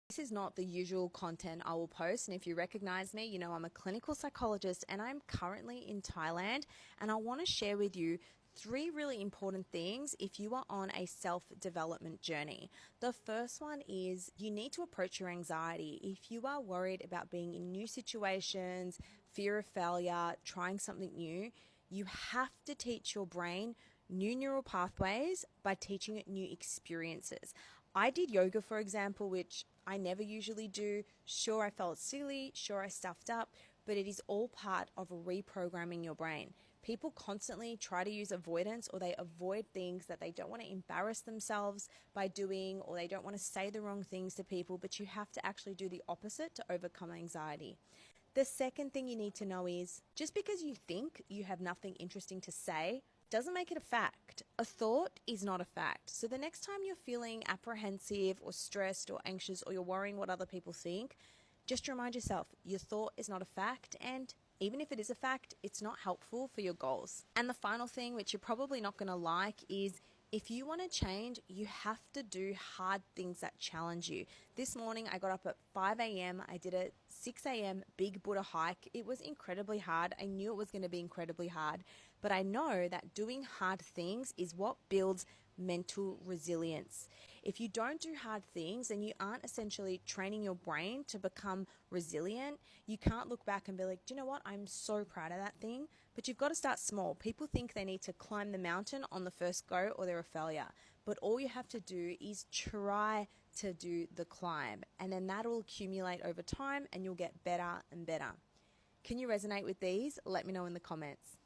This is not the usual content I will post, and if you recognize me, you know I'm a clinical psychologist and I'm currently in Thailand, and I want to share with you 3 really important things if you are on a self-development journey. The first one is you need to approach your anxiety. If you are worried about being in new situations, fear of failure, trying something new, you have to teach your brain new neural pathways by teaching it new experiences. I did yoga, for example, which I never usually do. Sure, I felt silly. Sure, I stuffed up, but it is all part of reprogramming your brain. People constantly try to use avoidance, or they avoid things that they don't want to embarrass themselves by doing, or they don't want to say the wrong things to people, but you have to actually do the opposite to overcome anxiety. The second thing you need to know is just because you think you have nothing interesting to say doesn't make it a fact. A thought is not a fact. So the next time you're feeling apprehensive or stressed or anxious, or you're worrying what other people think, just remind yourself your thought is not a fact, and even if it is a fact, it's not helpful for your goals. And the final thing, which you're probably not going to like, is if you want to change, you have to do hard things that challenge you. This morning, I got up at 5 a.m. I did a 6 a.m. Big Buddha hike. It was incredibly hard. I knew it was going to be incredibly hard, but I know that doing hard things is what builds mental resilience. If you don't do hard things, then you aren't essentially training your brain to become resilient. You can't look back and be like, do you know what? I'm so proud of that thing. But you've got to start small. People think they need to climb the mountain on the first go or they're a failure. But all you have to do is try to do the climb. And then that will accumulate over time and you'll get better and better. Can you resonate with these? Let me know in the comments.